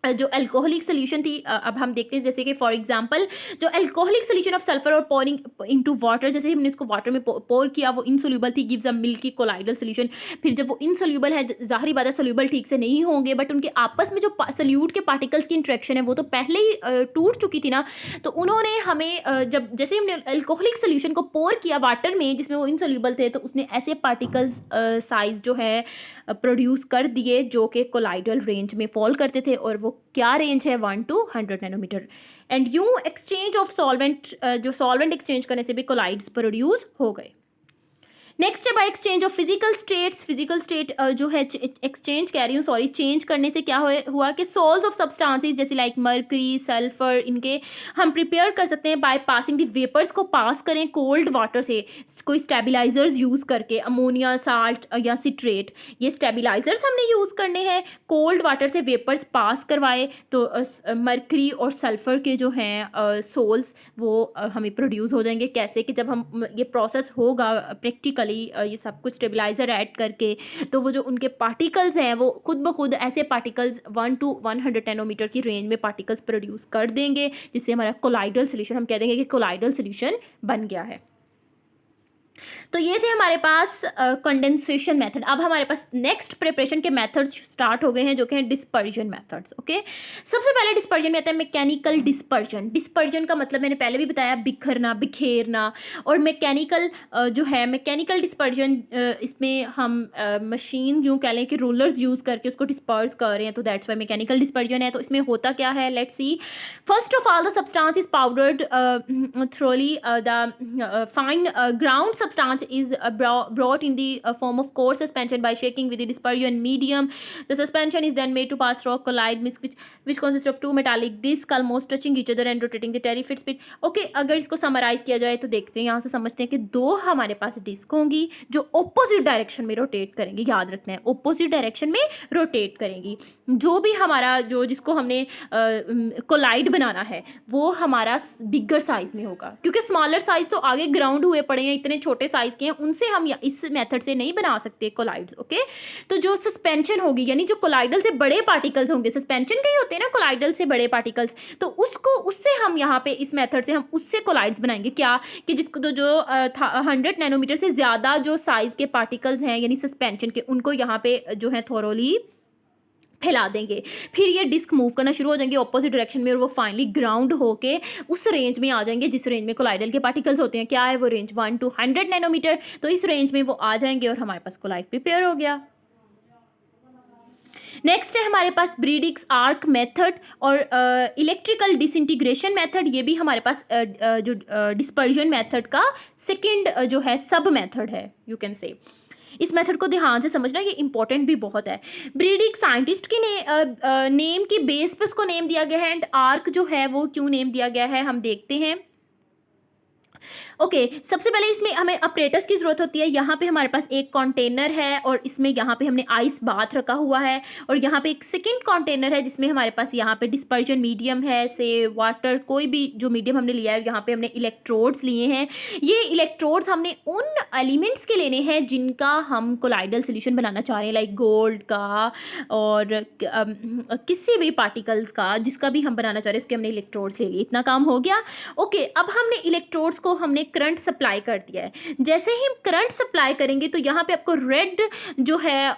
जो अल्कोहलिक सोल्यूशन थी अब हम देखते हैं जैसे कि फॉर एग्जांपल जो अल्कोहलिक सोल्यूशन ऑफ सल्फर और पोरिंग इनटू वाटर, जैसे हमने इसको वाटर में पोर किया वो इनसोल्यूबल थी, gives a milky colloidal solution. फिर जब वो इनसोल्यूबल है, जाहिर बात है सोल्यूबल ठीक से नहीं होंगे बट उनके आपस में जो सोल्यूट के पार्टिकल्स की इंट्रैक्शन है वो तो पहले ही टूट चुकी थी ना, तो उन्होंने हमें जब जैसे हमने अल्कोहलिक सोल्यूशन को पोर किया वाटर में जिसमें वो इनसोल्यूबल थे, तो उसने ऐसे पार्टिकल्स साइज जो है प्रोड्यूस कर दिए जो कि कोलाइडल रेंज में फॉल करते थे, और वो क्या रेंज है 1 to 100 नैनोमीटर। एंड यूं एक्सचेंज ऑफ सॉल्वेंट जो सॉल्वेंट एक्सचेंज करने से भी कोलाइड्स प्रोड्यूस हो गए। नेक्स्ट है by exchange of physical states. Physical state जो है एक्सचेंज कह रही हूँ सॉरी, चेंज करने से क्या हुआ कि सोल्स ऑफ सब्सटेंसेस जैसे लाइक मर्करी सल्फर इनके हम प्रिपेयर कर सकते हैं बाय पासिंग द वेपर्स को पास करें कोल्ड वाटर से, कोई स्टेबलाइजर्स यूज़ करके, अमोनिया साल्ट या सिट्रेट, ये स्टेबलाइजर्स हमने यूज़ करने हैं, कोल्ड वाटर से वेपर्स पास करवाए तो मर्करी और सल्फर के जो हैं सोल्स वो हमें प्रोड्यूस हो जाएंगे। कैसे कि जब हम ये प्रोसेस होगा प्रैक्टिकल ये सब कुछ स्टेबलाइजर ऐड करके, तो वो जो उनके पार्टिकल्स हैं वो खुद ब खुद ऐसे पार्टिकल्स 1 to 100 नैनोमीटर की रेंज में पार्टिकल्स प्रोड्यूस कर देंगे, जिससे हमारा कोलाइडल सोल्यूशन, हम कह देंगे कि कोलाइडल सोल्यूशन बन गया है। तो ये थे हमारे पास कंडेंसेशन मेथड। अब हमारे पास नेक्स्ट प्रिपरेशन के मेथड्स स्टार्ट हो गए हैं जो कि हैं डिस्पर्जन मेथड्स। ओके, सबसे पहले डिस्पर्जन में आता है मैकेनिकल डिस्पर्जन। डिस्पर्जन का मतलब मैंने पहले भी बताया, बिखरना, बिखेरना। और मैकेनिकल जो है मैकेनिकल डिस्पर्जन, इसमें हम मशीन यूँ कह लें कि रोलर्स यूज़ करके उसको डिस्पर्स कर रहे हैं, तो दैट्स वाई मैकेनिकल डिस्पर्जन है। तो इसमें होता क्या है, let's see. First of all the substance is powdered thoroughly the fine ground substance is brought in the form of coarse suspension by shaking with the dispersion medium. The suspension is then made to pass through a collide which consists of two metallic discs almost touching each other and rotating the terrific speed. Okay, अगर इसको समराइज किया जाए तो देखते हैं, यहाँ से समझते हैं कि दो हमारे पास डिस्क होंगी जो ऑपोजिट डायरेक्शन में रोटेट करेंगी। याद रखना है, ऑपोजिट डायरेक्शन में रोटेट करेंगी। जो भी हमारा जो जिसको हमने कोलाइड बनाना है वो हमारा बिगर साइज में होगा, क्योंकि स्मॉलर साइज तो आगे ग्राउंड हुए पड़े हैं, इतने छोटे साइज के हैं, उनसे हम इस मेथड से नहीं बना सकते कोलाइड्स। ओके, तो जो सस्पेंशन होगी यानी जो कोलाइडल से बड़े पार्टिकल्स होंगे, सस्पेंशन के ही होते हैं ना कोलाइडल से बड़े पार्टिकल्स, तो उससे हम यहाँ पे इस मेथड से हम उससे कोलाइड्स बनाएंगे। क्या कि जिसको तो जो 100 नैनोमीटर से ज़्यादा जो साइज़ के पार्टिकल्स हैं यानी सस्पेंशन के, उनको यहाँ पे जो है थोरोली फैला देंगे। फिर ये डिस्क मूव करना शुरू हो जाएंगे ऑपोजिट डायरेक्शन में, और वो फाइनली ग्राउंड होके उस रेंज में आ जाएंगे जिस रेंज में कोलाइडल के पार्टिकल्स होते हैं। क्या है वो रेंज, 1 to 100 नैनोमीटर। तो इस रेंज में वो आ जाएंगे और हमारे पास कोलाइड प्रिपेयर हो गया। नेक्स्ट है हमारे पास ब्रीडिक्स आर्क मेथड और इलेक्ट्रिकल डिसइंटीग्रेशन मेथड। ये भी हमारे पास जो डिस्पर्जन मेथड का सेकेंड जो है सब मेथड है, यू कैन से। इस मेथड को ध्यान से समझना, ये इंपॉर्टेंट भी बहुत है। ब्रीडिक साइंटिस्ट के नेम की बेस पे उसको नेम दिया गया है, एंड आर्क जो है वो क्यों नेम दिया गया है हम देखते हैं। ओके, सबसे पहले इसमें हमें अपरेटस की ज़रूरत होती है। यहाँ पे हमारे पास एक कंटेनर है और इसमें यहाँ पे हमने आइस बाथ रखा हुआ है, और यहाँ पे एक सेकंड कंटेनर है जिसमें हमारे पास यहाँ पे डिस्पर्जन मीडियम है, से वाटर, कोई भी जो मीडियम हमने लिया है। यहाँ पे हमने इलेक्ट्रोड्स लिए हैं। ये इलेक्ट्रोड्स हमने उन एलिमेंट्स के लेने हैं जिनका हम कोलाइडल सोल्यूशन बनाना चाह रहे हैं, लाइक गोल्ड का और किसी भी पार्टिकल्स का, जिसका भी हम बनाना चाह रहे हैं उसके हमने इलेक्ट्रोड्स ले लिए। इतना काम हो गया। ओके, अब हमने इलेक्ट्रोड्स को हमने करंट सप्लाई कर दिया है। जैसे ही हम करंट सप्लाई करेंगे तो यहाँ पे आपको रेड जो है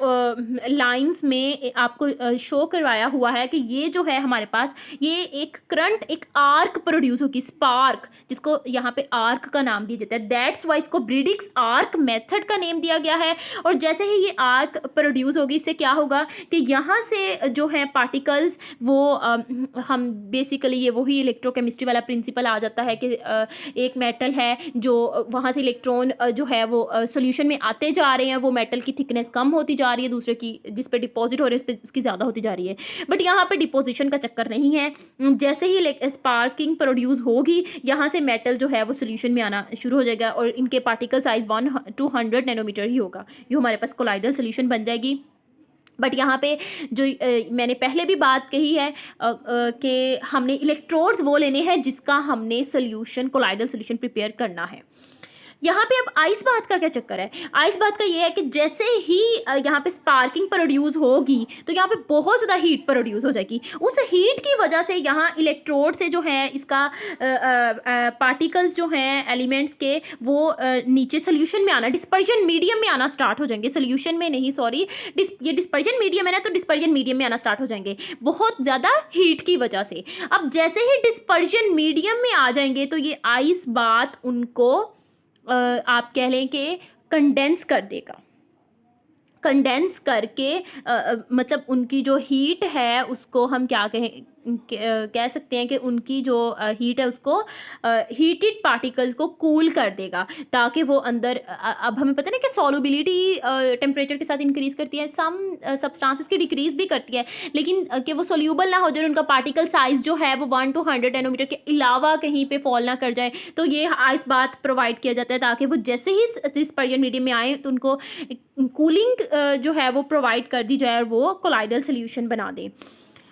लाइंस में आपको शो करवाया हुआ है कि ये जो है हमारे पास ये एक करंट, एक आर्क प्रोड्यूस होगी, स्पार्क, जिसको यहाँ पे आर्क का नाम दिया जाता है। दैट्स वाई इसको ब्रीडिक्स आर्क मेथड का नेम दिया गया है। और जैसे ही ये आर्क प्रोड्यूस होगी, इससे क्या होगा कि यहाँ से जो है पार्टिकल्स वो हम बेसिकली ये वही इलेक्ट्रोकेमिस्ट्री वाला प्रिंसिपल आ जाता है कि एक मेटल है जो वहाँ से इलेक्ट्रॉन जो है वो सॉल्यूशन में आते जा रहे हैं, वो मेटल की थिकनेस कम होती जा रही है, दूसरे की जिस पे डिपॉजिट हो रही है उस पर उसकी ज़्यादा होती जा रही है। बट यहाँ पे डिपोजिशन का चक्कर नहीं है। जैसे ही स्पार्किंग प्रोड्यूस होगी, यहाँ से मेटल जो है वो सोल्यूशन में आना शुरू हो जाएगा और इनके पार्टिकल साइज 1 to 100 नैनोमीटर ही होगा। ये हमारे पास कोलाइडल सोल्यूशन बन जाएगी। बट यहाँ पे जो मैंने पहले भी बात कही है कि हमने इलेक्ट्रोड्स वो लेने हैं जिसका हमने सोल्यूशन, कोलाइडल सोल्यूशन प्रिपेयर करना है। यहाँ पे अब आइस बाथ का क्या चक्कर है? आइस बाथ का ये है कि जैसे ही यहाँ पे स्पार्किंग प्रोड्यूस होगी तो यहाँ पे बहुत ज़्यादा हीट प्रोड्यूस हो जाएगी। उस हीट की वजह से यहाँ इलेक्ट्रोड से जो है इसका पार्टिकल्स जो हैं एलिमेंट्स के वो नीचे सोल्यूशन में आना, डिस्पर्जन मीडियम में आना स्टार्ट हो जाएंगे। सोल्यूशन में नहीं, सॉरी, ये डिस्पर्जन मीडियम है ना, तो डिस्पर्जन मीडियम में आना स्टार्ट हो जाएंगे बहुत ज़्यादा हीट की वजह से। अब जैसे ही डिस्पर्जन मीडियम में आ जाएंगे तो ये आइस बाथ उनको आप कह लें कि कंडेंस कर देगा। कंडेंस करके मतलब उनकी जो हीट है उसको हम क्या कह सकते हैं कि उनकी जो हीट है उसको हीटेड पार्टिकल्स को कूल कर देगा, ताकि वो अंदर अब हमें पता है ना कि सॉल्युबिलिटी टेम्परेचर के साथ इंक्रीज़ करती है, सम सब्सटेंसेस की डिक्रीज़ भी करती है, लेकिन कि वो सोल्यूबल ना हो जाए, उनका पार्टिकल साइज़ जो है वो 1 to 100 नैनोमीटर के अलावा कहीं पे फॉल ना कर जाए। तो ये आइस बाथ प्रोवाइड किया जाता है ताकि वो जैसे ही डिस्पर्जन मीडियम में आए तो उनको कूलिंग जो है वो प्रोवाइड कर दी जाए और वो कोलाइडल सोल्यूशन बना दे।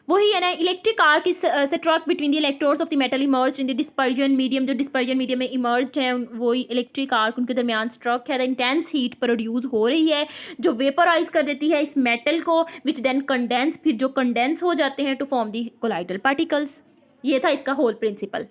वही है ना, electric arc is struck between the electrodes of the metal immersed in the dispersion medium. जो डिस्पर्जन मीडियम में इमर्ज्ड है वही इलेक्ट्रिक आर्क उनके दरमियान स्ट्रक है। द इंटेंस हीट प्रोड्यूस हो रही है जो वेपराइज कर देती है इस मेटल को, विच देन कंडेंस, फिर जो कंडेंस हो जाते हैं to form the colloidal particles. ये था इसका होल प्रिंसिपल।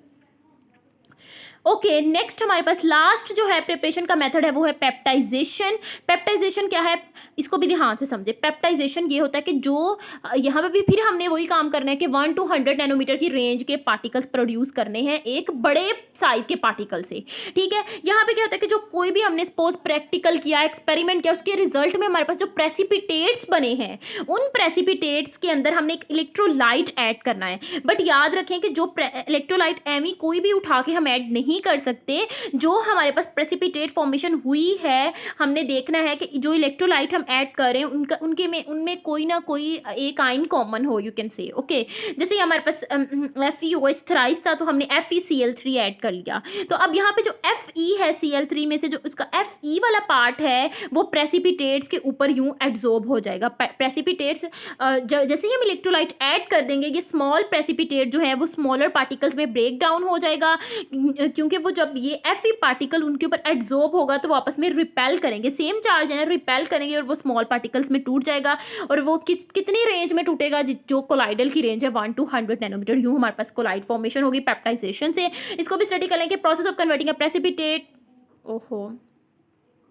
ओके, नेक्स्ट हमारे पास लास्ट जो है प्रिपरेशन का मेथड है वो है पेप्टाइजेशन। पेप्टाइजेशन क्या है इसको भी ध्यान से समझे। पेप्टाइजेशन ये होता है कि जो यहाँ पे भी फिर हमने वही काम करना है कि 1 to 100 नैनोमीटर की रेंज के पार्टिकल्स प्रोड्यूस करने हैं एक बड़े साइज के पार्टिकल से। ठीक है, यहाँ पे क्या होता है कि जो कोई भी हमने सपोज प्रैक्टिकल किया, एक्सपेरिमेंट किया, उसके रिजल्ट में हमारे पास जो प्रेसिपिटेट्स बने हैं उन प्रेसिपिटेट्स के अंदर हमने एक इलेक्ट्रोलाइट ऐड करना है। बट याद रखें कि जो इलेक्ट्रोलाइट एमी कोई भी उठा के हम ऐड नहीं कर सकते। जो हमारे पास प्रेसिपिटेट फॉर्मेशन हुई है हमने देखना है कि जो इलेक्ट्रोलाइट हम ऐड कर रहे हैं उनमें कोई ना कोई एक आयन कॉमन हो, यू कैन से। ओके, जैसे हमारे पास FeOH थ्राइस था तो हमने FeCl3 ऐड कर लिया। तो अब यहाँ पे जो Fe है Cl3 में से जो उसका Fe वाला पार्ट है वो प्रेसिपिटेट्स के ऊपर यूं एड्जॉर्ब हो जाएगा। प्रेसिपिटेट्स जैसे ही हम इलेक्ट्रोलाइट ऐड कर देंगे ये स्मॉल प्रेसिपिटेट जो है वो स्मॉलर पार्टिकल्स में ब्रेक डाउन हो जाएगा, क्योंकि वो जब ये Fe पार्टिकल उनके ऊपर एड्जॉर्ब होगा तो वो आपस में रिपेल करेंगे, सेम चार्ज है ना, रिपेल करेंगे और वो स्मॉल पार्टिकल्स में टूट जाएगा। और वो कितनी रेंज में टूटेगा? जो कोलाइडल की रेंज है 1 to 100 नैनोमीटर। यूँ हमारे पास कोलाइड फॉर्मेशन होगी पेप्टाइजेशन से। इसको भी स्टडी कर लेंगे। Process of converting a precipitate,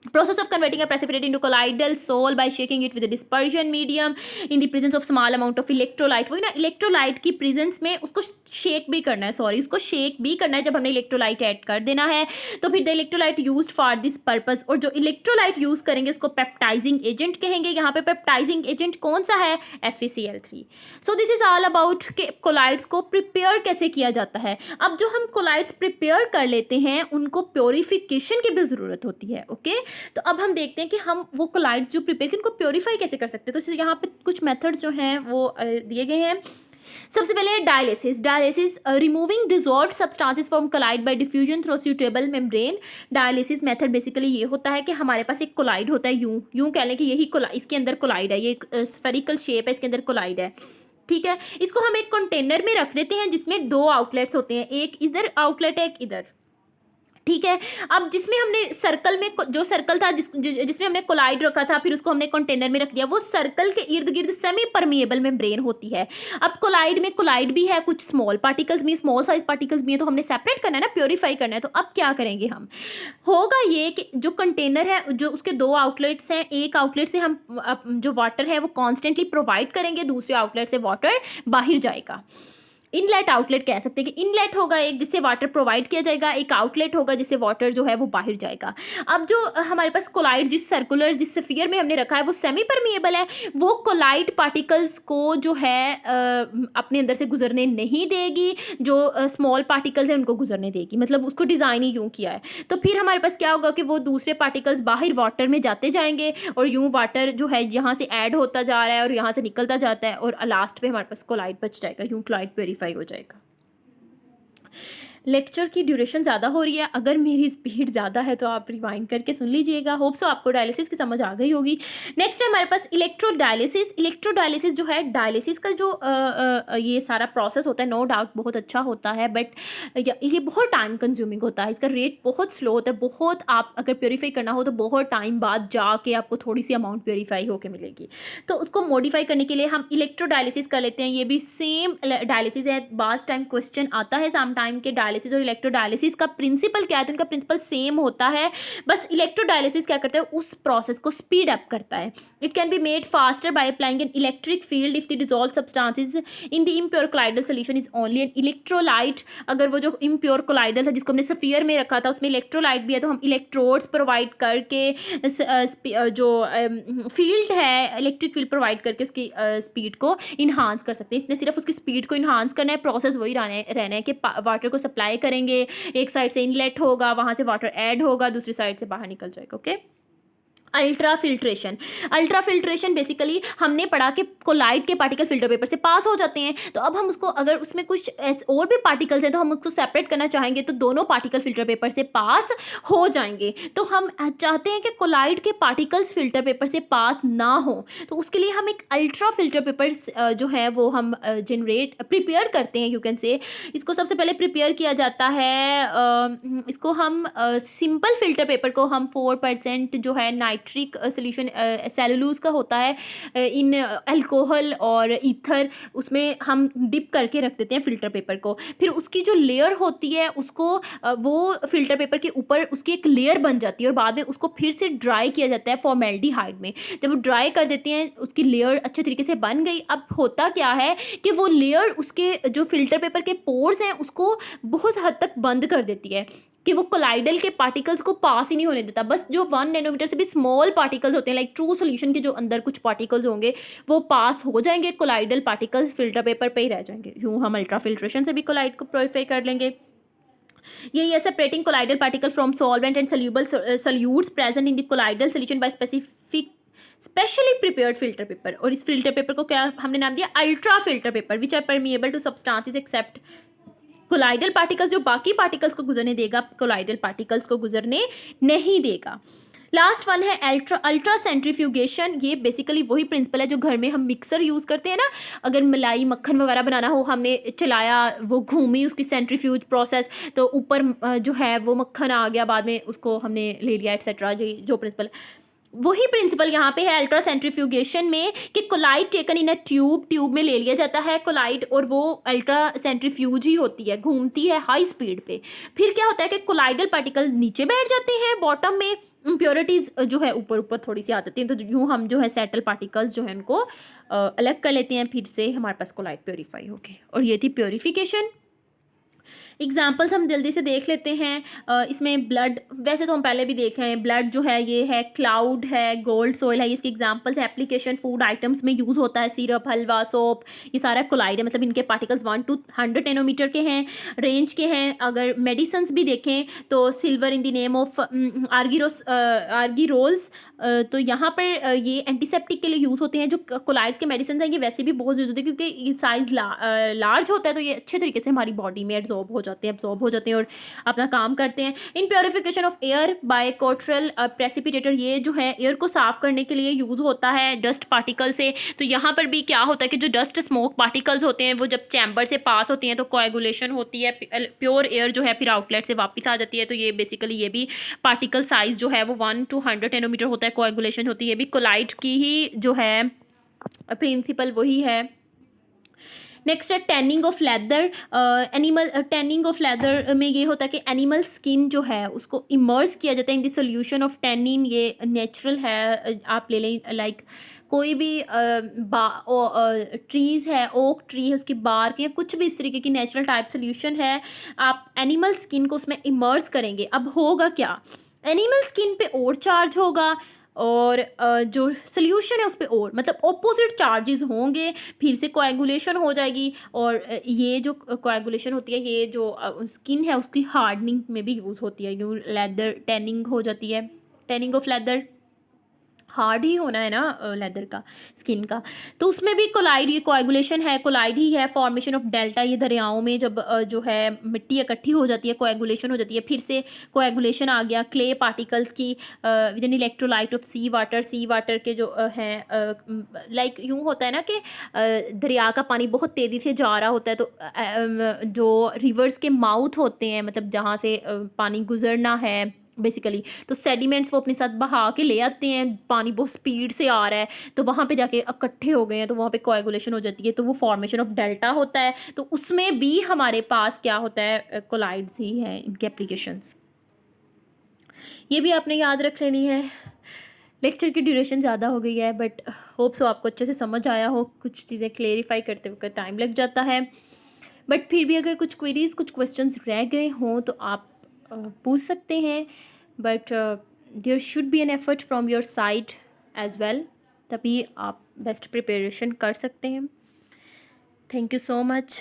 process of converting a precipitate into colloidal sol by shaking it with a dispersion medium in the presence of small amount of electrolyte। वही ना, इलेक्ट्रोलाइट की प्रेजेंस में उसको शेक भी करना है, उसको शेक भी करना है। जब हमने इलेक्ट्रोलाइट ऐड कर देना है तो फिर the electrolyte used for this purpose, और जो इलेक्ट्रोलाइट यूज करेंगे उसको पेप्टाइजिंग एजेंट कहेंगे। यहाँ पे पेप्टाइजिंग एजेंट कौन सा है? FeCl3। So this is all about के कोलाइड्स को प्रिपेयर कैसे किया जाता है। अब जो हम कोलाइड्स प्रिपेयर कर लेते हैं उनको प्योरीफिकेशन की भी ज़रूरत होती है। ओके, तो अब हम देखते हैं कि हम वो कोलाइड्स जो प्रिपेयर किए उनको प्योरीफाई कैसे कर सकते हैं। तो यहाँ पे कुछ मेथड जो हैं वो दिए गए हैं। सबसे पहले dialysis. Dialysis removing dissolved substances from colloid by diffusion through suitable membrane. Dialysis method basically ये होता है कि हमारे पास एक कोलाइड होता है, यूं यूं कह लें कि यही इसके अंदर कोलाइड है, ये एक स्फेरिकल शेप है, इसके अंदर कोलाइड है, ठीक है। इसको हम एक कंटेनर में रख देते हैं जिसमें दो आउटलेट्स होते हैं, एक इधर आउटलेट है, एक इधर, ठीक है। अब जिसमें हमने सर्कल में जो सर्कल था जिसमें हमने कोलाइड रखा था, फिर उसको हमने कंटेनर में रख दिया, वो सर्कल के इर्द गिर्द सेमी परमिएबल मेम्ब्रेन होती है। अब कोलाइड में कोलाइड भी है, कुछ स्मॉल पार्टिकल्स भी, स्मॉल साइज पार्टिकल्स भी है, तो हमने सेपरेट करना है ना, प्योरीफाई करना है। तो अब क्या करेंगे हम, होगा ये कि जो कंटेनर है, जो उसके दो आउटलेट्स हैं, एक आउटलेट से हम जो वाटर है वो कॉन्स्टेंटली प्रोवाइड करेंगे, दूसरे आउटलेट से वाटर बाहर जाएगा। इनलेट आउटलेट कह सकते हैं कि इनलेट होगा एक जिससे वाटर प्रोवाइड किया जाएगा, एक आउटलेट होगा जिससे वाटर जो है वो बाहर जाएगा। अब जो हमारे पास कोलाइड जिस स्फीयर में हमने रखा है वो सेमी परमिएबल है, वो कोलाइड पार्टिकल्स को जो है अपने अंदर से गुजरने नहीं देगी, जो स्मॉल पार्टिकल्स हैं उनको गुजरने देगी, मतलब उसको डिज़ाइन ही यूँ किया है। तो फिर हमारे पास क्या होगा कि वो दूसरे पार्टिकल्स बाहर वाटर में जाते जाएंगे और यूँ वाटर जो है यहाँ से ऐड होता जा रहा है और यहाँ से निकलता जाता है और लास्ट पे हमारे पास कोलाइड बच जाएगा, यूँ कोलाइड प्योरीफाई हो जाएगा। लेक्चर की ड्यूरेशन ज़्यादा हो रही है, अगर मेरी स्पीड ज़्यादा है तो आप रिवाइंड करके सुन लीजिएगा। होप सो आपको डायलिसिस की समझ आ गई होगी। नेक्स्ट है हमारे पास इलेक्ट्रोडायलिसिस। इलेक्ट्रोडायलिसिस जो है, डायलिसिस का जो ये सारा प्रोसेस होता है, नो डाउट बहुत अच्छा होता है, बट ये बहुत टाइम कंज्यूमिंग होता है, इसका रेट बहुत स्लो होता है, बहुत आप अगर प्योरीफाई करना हो तो बहुत टाइम बाद जाके आपको थोड़ी सी अमाउंट प्योरीफाई होकर मिलेगी। तो उसको मॉडिफाई करने के लिए हम इलेक्ट्रोडायलिसिस कर लेते हैं। ये भी सेम डायलिसिस है, बास टाइम क्वेश्चन आता है सम टाइम के डायलिसिस और इलेक्ट्रोडायलिसिस का प्रिंसिपल क्या है, तो उनका प्रिंसिपल सेम होता है, बस इलेक्ट्रोडायलिसिस क्या करता है, उस प्रोसेस को स्पीड अप करता है। It can be made faster by applying an electric field if the dissolved substances in the impure colloidal solution is only an electrolyte. अगर वो जो इम्प्योर कोलाइडल था जिसको हमने स्फीयर में रखा था उसमें इलेक्ट्रोलाइट भी है, तो हम इलेक्ट्रोड्स प्रोवाइड करके जो फील्ड है, इलेक्ट्रिक फील्ड प्रोवाइड करके उसकी स्पीड को इन्हांस कर सकते हैं। इसने सिर्फ उसकी स्पीड को इन्हांस करना है, प्रोसेस वही रहना है कि वाटर को सप्लाई करेंगे, एक साइड से इनलेट होगा, वहां से वाटर ऐड होगा, दूसरी साइड से बाहर निकल जाएगा। Okay. Ultra filtration. Ultra filtration basically हमने पढ़ा कि कोलाइड के पार्टिकल फिल्टर पेपर से पास हो जाते हैं, तो अब हम उसको, अगर उसमें कुछ और भी पार्टिकल्स हैं तो हम उसको सेपरेट करना चाहेंगे तो दोनों पार्टिकल फिल्टर पेपर से पास हो जाएंगे। तो हम चाहते हैं कि कोलाइड के पार्टिकल्स फिल्टर पेपर से पास ना हो, तो उसके लिए हम एक अल्ट्रा फिल्टर पेपर जो है वो हम प्रिपेयर करते हैं, यू कैन से। इसको सबसे पहले प्रिपेयर किया जाता है, इसको हम सिंपल फिल्टर पेपर को हम 4% जो है नाइट्रिक सोल्यूशन सेलुलोज का होता है इन अल्कोहल और ईथर, उसमें हम डिप करके रख देते हैं फिल्टर पेपर को। फिर उसकी जो लेयर होती है उसको वो फिल्टर पेपर के ऊपर उसकी एक लेयर बन जाती है और बाद में उसको फिर से ड्राई किया जाता है फॉर्मेल्डिहाइड में। जब वो ड्राई कर देते हैं उसकी लेयर अच्छे तरीके से बन गई। अब होता क्या है कि वो लेयर उसके जो फिल्टर पेपर के पोर्स हैं उसको बहुत हद तक बंद कर देती है कि वो कोलाइडल के पार्टिकल्स को पास ही नहीं होने देता। बस जो 1 नैनोमीटर से भी स्मॉल पार्टिकल्स होते हैं, लाइक ट्रू सोल्यूशन के जो अंदर कुछ पार्टिकल्स होंगे वो पास हो जाएंगे, कोलाइडल पार्टिकल्स फिल्टर पेपर पे ही रह जाएंगे। यूँ हम अल्ट्रा फिल्ट्रेशन से भी कोलाइड को प्योरीफाई कर लेंगे। यही है separating colloidal particle from solvent and soluble solutes present in the colloidal solution by specially prepared filter paper. और इस फिल्टर पेपर को क्या हमने नाम दिया, ultra filter paper, which are permeable to substances except colloidal particles. जो बाकी पार्टिकल्स को गुजरने देगा, कोलाइडल पार्टिकल्स को गुजरने नहीं देगा। लास्ट वन है अल्ट्रा सेंट्रीफ्यूगेशन। ये बेसिकली वही प्रिंसिपल है जो घर में हम मिक्सर यूज़ करते हैं ना, अगर मलाई मक्खन वगैरह बनाना हो, हमने चलाया, वो घूमी उसकी सेंट्रीफ्यूज प्रोसेस, तो ऊपर जो है वो मक्खन आ गया, बाद में उसको हमने ले लिया एट्सेट्रा। जो प्रिंसिपल, वही प्रिंसिपल यहाँ पे है अल्ट्रा सेंट्रीफ्यूगेशन में कि colloid taken in a tube में ले लिया जाता है कोलाइड, और वो अल्ट्रा सेंट्रीफ्यूज ही होती है, घूमती है हाई स्पीड पे। फिर क्या होता है कि कोलाइडल पार्टिकल नीचे बैठ जाते हैं बॉटम में, इम्प्योरिटीज़ जो है ऊपर ऊपर थोड़ी सी आ जाती हैं, तो यूँ हम जो है सेटल पार्टिकल्स जो है उनको अलग कर लेते हैं, फिर से हमारे पास कोलाइड प्योरीफाई हो गई। और ये थी प्योरीफिकेशन। एग्जाम्पल्स हम जल्दी से देख लेते हैं। इसमें ब्लड, वैसे तो हम पहले भी देखे हैं, ब्लड जो है ये है, क्लाउड है, गोल्ड सॉइल है, इसके एग्जाम्पल्स है। एप्लीकेशन फूड आइटम्स में यूज़ होता है, सिरप, हलवा, सोप, ये सारा कोलाइड है, मतलब इनके पार्टिकल्स 1 to 100 नैनोमीटर के हैं, रेंज के हैं। अगर मेडिसिन्स भी देखें तो silver in the name of argyrols तो यहाँ पर ये एंटीसेप्टिक के लिए यूज़ होते हैं। जो कोलाइड्स के मेडिसिन हैं ये वैसे भी बहुत ज़रूरी है, क्योंकि ये साइज़ लार्ज होता है, तो ये अच्छे तरीके से हमारी बॉडी में एब्जॉर्ब हो जाते हैं और अपना काम करते हैं। In purification of air by Cottrell precipitator, ये जो है एयर को साफ़ करने के लिए यूज़ होता है डस्ट पार्टिकल से। तो यहाँ पर भी क्या होता है कि जो डस्ट स्मोक पार्टिकल्स होते हैं वो जब चैम्बर से पास होती हैं तो कोएगुलेशन होती है, प्योर एयर जो है फिर आउटलेट से वापस आ जाती है। तो ये बेसिकली ये भी पार्टिकल साइज जो है वो 1 to 100 नैनोमीटर होता है, कोएगुलेशन होती है। ये भी कोलाइड की ही जो है प्रिंसिपल वही है। नेक्स्ट है tanning of leather. Animal tanning of leather में ये होता है कि एनिमल स्किन जो है उसको इमर्स किया जाता है इन द सोल्यूशन ऑफ टैनिन। ये नेचुरल है, आप ले लें लाइक कोई भी ट्रीज़ है, ओक ट्री है, उसकी बार्क या कुछ भी इस तरीके की नेचुरल टाइप सोल्यूशन है, आप एनिमल स्किन को उसमें इमर्स करेंगे। अब होगा क्या, एनिमल स्किन पे और चार्ज होगा और जो सोल्यूशन है उस पर और मतलब ऑपोजिट चार्जेस होंगे, फिर से कोएगुलेशन हो जाएगी। और ये जो कोएगुलेशन होती है ये जो स्किन है उसकी हार्डनिंग में भी यूज़ होती है। यूँ लेदर टैनिंग हो जाती है, टैनिंग ऑफ लेदर, हार्ड ही होना है ना लेदर का, स्किन का। तो उसमें भी कोलाइड, ये कोएगुलेशन है, कोलाइड ही है। फॉर्मेशन ऑफ डेल्टा, ये दरियाओं में जब जो है मिट्टी इकट्ठी हो जाती है, कोएगुलेशन हो जाती है। फिर से कोएगुलेशन आ गया क्ले पार्टिकल्स की with an electrolyte of sea water के जो हैं लाइक यूँ होता है ना कि दरिया का पानी बहुत तेज़ी से जा रहा होता है, तो जो रिवर्स के माउथ होते हैं, मतलब जहाँ से पानी गुजरना है बेसिकली, तो सेडिमेंट्स वो अपने साथ बहा के ले आते हैं। पानी बहुत स्पीड से आ रहा है तो वहाँ पे जाके इकट्ठे हो गए हैं, तो वहाँ पे कोएगुलेशन हो जाती है, तो वो फॉर्मेशन ऑफ डेल्टा होता है। तो उसमें भी हमारे पास क्या होता है, कोलाइड्स ही हैं इनके एप्लीकेशंस। ये भी आपने याद रख लेनी है। लेक्चर की ड्यूरेशन ज़्यादा हो गई है, बट होप सो आपको अच्छे से समझ आया हो। कुछ चीज़ें क्लेरिफाई करते वक्त टाइम लग जाता है, बट फिर भी अगर कुछ क्वेरीज, कुछ क्वेश्चंस रह गए हों तो आप पूछ सकते हैं। But there should be an effort from your side as well, तभी आप बेस्ट प्रिपरेशन कर सकते हैं। Thank you so much.